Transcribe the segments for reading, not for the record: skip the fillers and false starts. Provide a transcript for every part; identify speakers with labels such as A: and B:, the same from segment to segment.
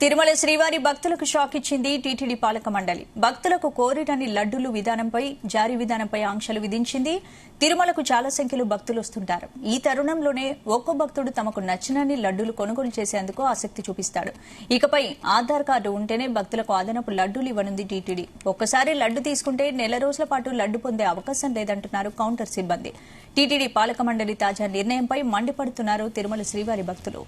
A: తిరుమల శ్రీవారి భక్తులకు షాక్ ఇచ్చింది టీటీడీ పాలక మండలి. భక్తులకు కోరినన్ని లడ్డూలు జారీ విధానంపై ఆంక్షలు విధించింది. తిరుమలకు చాలా సంఖ్యలో భక్తులు వస్తుంటారు. ఈ తరుణంలోనే ఒక్కో భక్తుడు తమకు నచ్చినన్ని లడ్డూలు కొనుగోలు చేసేందుకు ఆసక్తి చూపిస్తాడు. ఇకపై ఆధార్ కార్డు ఉంటేనే భక్తులకు అదనపు లడ్డూలు ఇవ్వనుంది టీటీడీ. ఒక్కసారి లడ్డు తీసుకుంటే నెల రోజుల పాటు లడ్డు పొందే అవకాశం లేదంటున్నారు కౌంటర్ సిబ్బంది. టీటీడీ పాలక మండలి తాజా నిర్ణయంపై మండిపడుతున్నారు తిరుమల శ్రీవారి భక్తులు.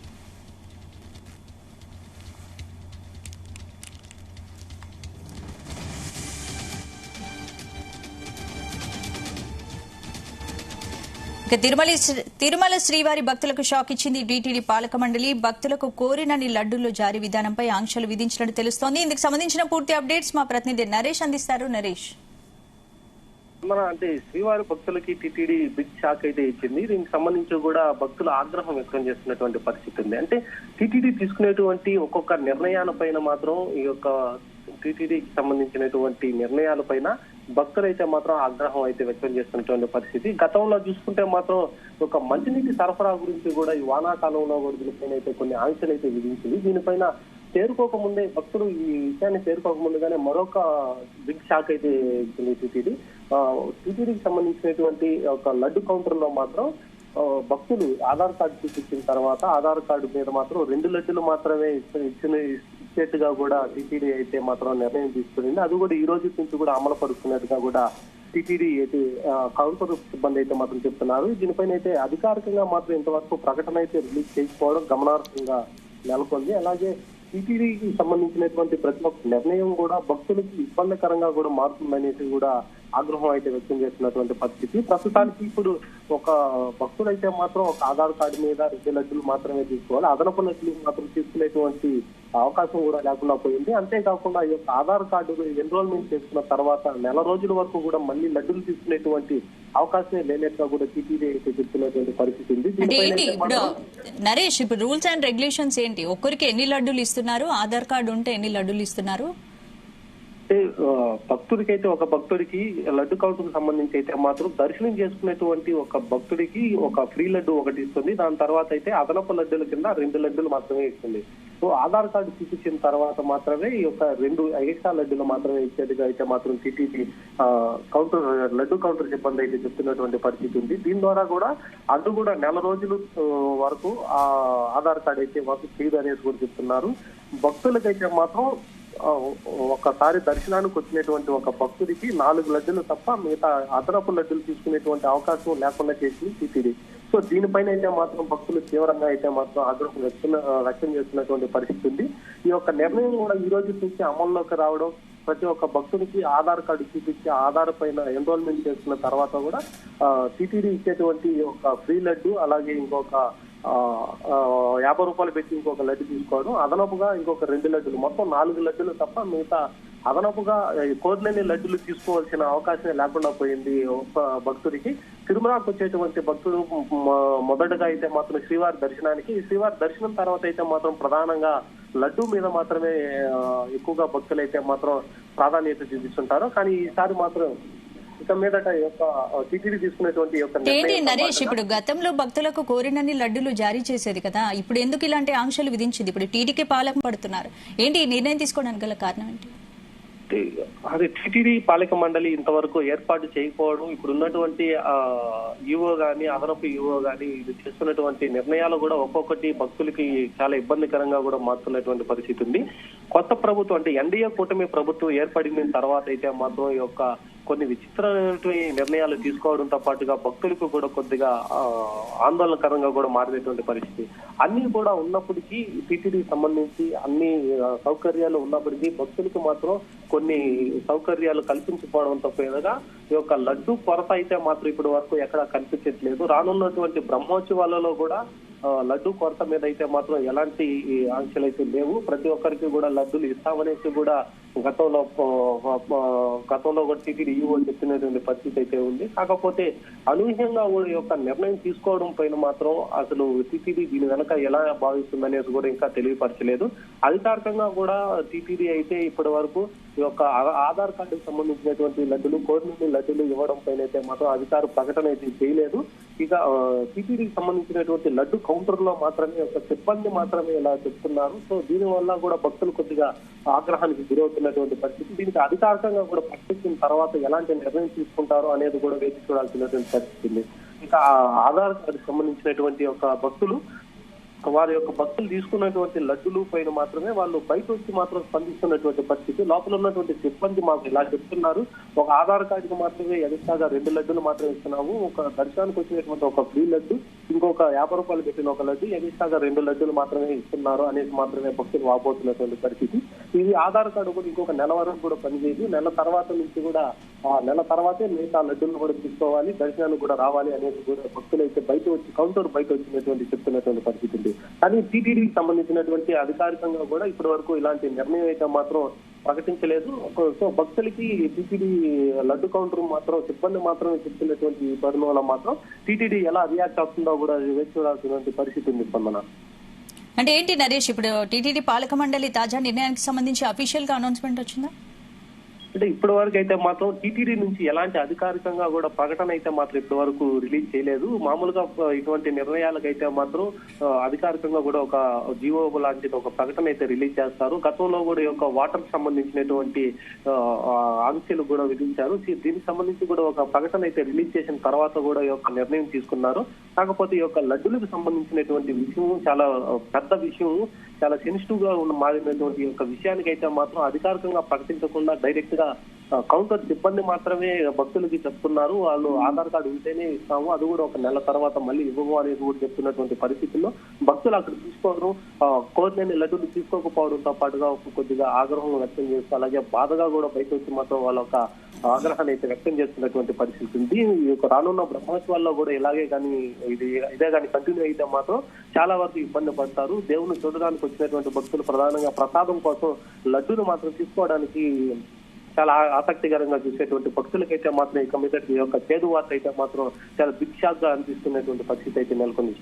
A: తిరుమల శ్రీవారి భక్తులకు షాక్ ఇచ్చింది టీటీడీ పాలక మండలి. భక్తులకు కోరినన్ని లడ్డూల్లో జారీ విధానంపై ఆంక్షలు విధించినట్టు తెలుస్తోంది. ఇందుకు సంబంధించిన పూర్తి అప్డేట్స్ మా ప్రతినిధి నరేష్ అందిస్తారు. నరేష్,
B: అంటే శ్రీవారి భక్తులకి టీటీడీ బిగ్ షాక్ అయితే ఇచ్చింది. దీనికి సంబంధించి కూడా భక్తులు ఆగ్రహం వ్యక్తం చేస్తున్నటువంటి పరిస్థితి ఉంది. అంటే టీటీడీ తీసుకునేటువంటి ఒక్కొక్క నిర్ణయాలపైన మాత్రం ఈ యొక్క టీటీడీకి సంబంధించినటువంటి నిర్ణయాలపైన భక్తులైతే మాత్రం ఆగ్రహం అయితే వ్యక్తం చేస్తున్నటువంటి పరిస్థితి. గతంలో చూసుకుంటే మాత్రం ఒక మంచినీటి సరఫరా గురించి కూడా ఈ వానాకాలంలో కూడా దీనిపైన అయితే కొన్ని ఆంక్షలు అయితే విధించింది. దీనిపైన చేరుకోకముందే భక్తులు ఈ విషయాన్ని చేరుకోకముందుగానే మరొక బిగ్ షాక్ అయితే ఇచ్చింది టీటీడీ. టీటీడీకి సంబంధించినటువంటి ఒక లడ్డు కౌంటర్ లో మాత్రం భక్తులు ఆధార్ కార్డు చూపించిన తర్వాత ఆధార్ కార్డు మీద మాత్రం 2 లడ్డులు మాత్రమే ఇచ్చేట్టుగా కూడా టీటీడీ అయితే మాత్రం నిర్ణయం తీసుకునింది. అది కూడా ఈ రోజు నుంచి కూడా అమలు పరుస్తున్నట్టుగా కూడా టీటీడీ అయితే కౌంటర్ సిబ్బంది అయితే మాత్రం చెప్తున్నారు. దీనిపైన అయితే అధికారికంగా మాత్రం ఇంతవరకు ప్రకటన అయితే రిలీజ్ చేసుకోవడం గమనార్హంగా నెలకొంది. అలాగే టీటీడీకి సంబంధించినటువంటి ప్రతి ఒక్క నిర్ణయం కూడా భక్తులకి ఇబ్బందికరంగా కూడా మారుతుందనేసి కూడా ఆగ్రహం అయితే వ్యక్తం చేస్తున్నటువంటి పరిస్థితి. ప్రస్తుతానికి ఇప్పుడు ఒక భక్తుడైతే మాత్రం ఒక ఆధార్ కార్డు మీద 2 లడ్డులు మాత్రమే తీసుకోవాలి. అదనపు లడ్డులు మాత్రం తీసుకునేటువంటి అవకాశం కూడా లేకుండా పోయింది. అంతేకాకుండా ఈ యొక్క ఆధార్ కార్డు ఎన్రోల్మెంట్ చేసుకున్న తర్వాత నెల రోజుల వరకు కూడా మళ్ళీ లడ్డులు తీసుకునేటువంటి అవకాశమే లేనట్టుగా కూడా టీటీడీ అయితే చెప్తున్నటువంటి పరిస్థితి ఉంది.
A: నరేష్, ఇప్పుడు రూల్స్ అండ్ రెగ్యులేషన్స్ ఏంటి? ఒక్కరికి ఎన్ని లడ్డూలు ఇస్తున్నారు? ఆధార్ కార్డు ఉంటే ఎన్ని లడ్డూలు ఇస్తున్నారు?
B: భక్తుడికైతే ఒక భక్తుడికి లడ్డు కౌంటర్ సంబంధించి అయితే మాత్రం దర్శనం చేసుకునేటువంటి ఒక భక్తుడికి ఒక ఫ్రీ లడ్డు ఒకటి ఇస్తుంది. దాని తర్వాత అయితే అదనపు లడ్డుల కింద 2 లడ్డులు మాత్రమే ఇస్తుంది. సో ఆధార్ కార్డు చూపించిన తర్వాత మాత్రమే ఈ యొక్క 2 ఎక్స్ట్రా లడ్డులు మాత్రమే ఇచ్చేట్టుగా అయితే మాత్రం టీటీడీ కౌంటర్ లడ్డు కౌంటర్ సిబ్బంది అయితే చెప్తున్నటువంటి పరిస్థితి ఉంది. దీని ద్వారా కూడా అది కూడా నెల రోజులు వరకు ఆ ఆధార్ కార్డు అయితే వర్క్ చేయదు అనేసి కూడా చెప్తున్నారు. భక్తులకైతే మాత్రం ఒకసారి దర్శనానికి వచ్చినటువంటి ఒక భక్తుడికి 4 లడ్డులు తప్ప మిగతా అదనపు లడ్డులు తీసుకునేటువంటి అవకాశం లేకుండా చేసింది టీటీడీ. సో దీనిపైన అయితే మాత్రం భక్తులు తీవ్రంగా అయితే మాత్రం ఆగ్రహం వ్యక్తం చేస్తున్నటువంటి పరిస్థితి ఉంది. ఈ యొక్క నిర్ణయం కూడా ఈ రోజు నుంచి అమల్లోకి రావడం, ప్రతి ఒక్క భక్తుడికి ఆధార్ కార్డు చూపించి ఆధార్ పైన ఎన్రోల్మెంట్ చేసుకున్న తర్వాత కూడా టీటీడీ ఇచ్చేటువంటి ఒక ఫ్రీ లడ్డు, అలాగే ఇంకొక 50 రూపాయలు పెట్టి ఇంకొక లడ్డు తీసుకోవడం, అదనపుగా ఇంకొక 2 లడ్డులు, మొత్తం 4 లడ్డులు తప్ప మిగతా అదనపుగా కోరినన్ని లడ్డులు తీసుకోవాల్సిన అవకాశమే లేకుండా పోయింది ఒక భక్తుడికి. తిరుమలకు వచ్చేటువంటి భక్తుడు మొదటగా అయితే మాత్రం శ్రీవారి దర్శనం తర్వాత అయితే మాత్రం ప్రధానంగా లడ్డు మీద మాత్రమే ఎక్కువగా భక్తులు అయితే మాత్రం ప్రాధాన్యత చూపిస్తుంటారు. కానీ ఈసారి మాత్రం ఇక మీదట టీటీడీ తీసుకునేటువంటి
A: నరేష్, ఇప్పుడు గతంలో భక్తులకు కోరినన్ని లడ్డులు జారీ చేసేది కదా, ఇప్పుడు ఎందుకు ఇలాంటి ఆంక్షలు విధించింది? ఇప్పుడు టీటీడీ పాలక పడుతున్నారు ఏంటి? నిర్ణయం తీసుకోవడానికి గల కారణం ఏంటి?
B: అది టీటీడీ పాలక మండలి ఇంతవరకు ఏర్పాటు చేయకపోవడం, ఇప్పుడు ఉన్నటువంటి ఈవో గాని అదనపు ఈవో గాని ఇది చేస్తున్నటువంటి నిర్ణయాలు కూడా ఒక్కొక్కటి భక్తులకి చాలా ఇబ్బందికరంగా కూడా మారుతున్నటువంటి పరిస్థితి ఉంది. కొత్త ప్రభుత్వం అంటే ఎన్డీఏ కూటమి ప్రభుత్వం ఏర్పడిన తర్వాత అయితే మాత్రం ఈ యొక్క కొన్ని విచిత్రమైన నిర్ణయాలు తీసుకోవడంతో పాటుగా భక్తులకు కూడా కొద్దిగా ఆందోళనకరంగా కూడా మారినటువంటి పరిస్థితి. అన్ని కూడా ఉన్నప్పటికీ టీటీడీకి సంబంధించి అన్ని సౌకర్యాలు ఉన్నప్పటికీ భక్తులకు మాత్రం కొన్ని సౌకర్యాలు కల్పించకపోవడంతో పేరుగా ఈ యొక్క లడ్డు కొరత అయితే మాత్రం ఇప్పటి వరకు ఎక్కడా కనిపించట్లేదు. రానున్నటువంటి బ్రహ్మోత్సవాలలో కూడా లడ్డు కొరత మీద అయితే మాత్రం ఎలాంటి ఆంక్షలు అయితే లేవు. ప్రతి ఒక్కరికి కూడా లడ్డులు ఇస్తామనేసి కూడా గతంలో కూడా టీటీడీ ఈవో చెప్పినటువంటి పరిస్థితి అయితే ఉంది. కాకపోతే అనూహ్యంగా ఈ యొక్క నిర్ణయం తీసుకోవడం పైన మాత్రం అసలు టీటీడీ దీని వెనక ఎలా భావిస్తుందనేది కూడా ఇంకా తెలియపరచలేదు. అధికారికంగా కూడా టీటీడీ అయితే ఇప్పటి వరకు ఈ యొక్క ఆధార్ కార్డుకు సంబంధించినటువంటి లడ్డులు కోరినన్ని లడ్డులు ఇవ్వడం పైన అయితే మాత్రం అధికార ప్రకటన అయితే చేయలేదు. ఇక టీటీడీకి సంబంధించినటువంటి లడ్డు కౌంటర్ లో మాత్రమే ఒక సిబ్బంది మాత్రమే ఇలా చెప్తున్నారు. సో దీని వల్ల కూడా భక్తులు కొద్దిగా ఆగ్రహానికి గురవుతున్నటువంటి పరిస్థితి. దీనికి అధికారికంగా కూడా ప్రకటించిన తర్వాత ఎలాంటి నిర్ణయం తీసుకుంటారో అనేది కూడా వేచి చూడాల్సినటువంటి పరిస్థితి ఉంది. ఇక ఆధార్ కార్డుకి సంబంధించినటువంటి ఒక భక్తులు వారి యొక్క భక్తులు తీసుకున్నటువంటి లడ్డులు పైన మాత్రమే వాళ్ళు బయట వచ్చి మాత్రం స్పందిస్తున్నటువంటి పరిస్థితి. లోపల ఉన్నటువంటి సిబ్బంది మాకు ఇలా చెప్తున్నారు, ఒక ఆధార్ కార్డుకి మాత్రమే ఎక్స్ట్రాగా 2 లడ్డులు మాత్రమే ఇస్తున్నాము, ఒక దర్శనానికి వచ్చినటువంటి ఒక ఫ్రీ లడ్డు, ఇంకొక 50 రూపాయలు పెట్టిన ఒక లడ్డు, ఎక్స్ట్రాగా 2 లడ్డులు మాత్రమే ఇస్తున్నారు అనేది మాత్రమే భక్తులు వాపోతున్నటువంటి పరిస్థితి. ఇది ఆధార్ కార్డు కూడా ఇంకొక నెల వరకు కూడా పనిచేయదు. నెల తర్వాత నుంచి కూడా ఆ నెల తర్వాతే మిగతా లడ్డులను కూడా తీసుకోవాలి, దర్శనానికి కూడా రావాలి అనేది కూడా భక్తులు అయితే బయట వచ్చి కౌంటర్ బయట వచ్చినటువంటి చెప్తున్నటువంటి పరిస్థితి ఉంది. కానీ టీటీడీకి సంబంధించినటువంటి అధికారికంగా కూడా ఇప్పటి వరకు ఇలాంటి నిర్ణయం అయితే మాత్రం ప్రకటించలేదు. సో భక్తులకి టీటీడీ లడ్డు కౌంటర్ మాత్రం సిబ్బంది మాత్రమే చెప్తున్నటువంటి పరిణామాల మాత్రం టీటీడీ ఎలా రియాక్ట్ అవుతుందో కూడా వేచి చూడాల్సినటువంటి పరిస్థితి ఉంది. స్పందన
A: అంటే ఏంటి నరేష్, ఇప్పుడు టీటీడీ పాలక మండలి తాజా నిర్ణయానికి సంబంధించి అఫీషియల్ గా అనౌన్స్మెంట్ వచ్చిందా?
B: అంటే ఇప్పటి వరకు అయితే మాత్రం టీటీడీ నుంచి ఎలాంటి అధికారికంగా కూడా ప్రకటన అయితే మాత్రం ఇప్పటి వరకు రిలీజ్ చేయలేదు. మామూలుగా ఇటువంటి నిర్ణయాలకైతే మాత్రం అధికారికంగా కూడా ఒక జీవో లాంటి ఒక ప్రకటన అయితే రిలీజ్ చేస్తారు. గతంలో కూడా ఈ యొక్క వాటర్ సంబంధించినటువంటి ఆంక్షలు కూడా విధించారు. దీనికి సంబంధించి కూడా ఒక ప్రకటన అయితే రిలీజ్ చేసిన తర్వాత కూడా ఈ యొక్క నిర్ణయం తీసుకున్నారు. కాకపోతే ఈ యొక్క లడ్డులకు సంబంధించినటువంటి విషయం చాలా పెద్ద విషయం, చాలా సెన్సిటివ్ గా మారినటువంటి యొక్క విషయానికి అయితే మాత్రం అధికారికంగా ప్రకటించకుండా డైరెక్ట్ గా కౌంటర్ సిబ్బంది మాత్రమే భక్తులకి చెప్తున్నారు. వాళ్ళు ఆధార్ కార్డు ఉంటేనే ఇస్తాము, అది కూడా ఒక నెల తర్వాత మళ్ళీ ఇవ్వము అనేది కూడా చెప్తున్నటువంటి పరిస్థితుల్లో భక్తులు అక్కడ తీసుకోవడం, కోరిన లడ్డులు తీసుకోకపోవడంతో పాటుగా కొద్దిగా ఆగ్రహం వ్యక్తం చేస్తూ అలాగే బాధగా కూడా బయట వచ్చి మాత్రం వాళ్ళ ఒక ఆగ్రహాన్ని అయితే వ్యక్తం చేస్తున్నటువంటి పరిస్థితి ఉంది. ఈ యొక్క రానున్న బ్రహ్మోత్సవాల్లో కూడా ఇలాగే కానీ ఇదే కానీ కంటిన్యూ అయితే మాత్రం చాలా వరకు ఇబ్బంది పడతారు. దేవుని చూడడానికి వచ్చినటువంటి భక్తులు ప్రధానంగా ప్రసాదం కోసం లడ్డును మాత్రం తీసుకోవడానికి చాలా ఆసక్తికరంగా చూసేటువంటి భక్తులకైతే మాత్రం ఇక మీద ఈ యొక్క చేదు వార్త అయితే మాత్రం చాలా బిగ్ షాక్ గా అనిపిస్తున్నటువంటి పరిస్థితి అయితే నెలకొంది.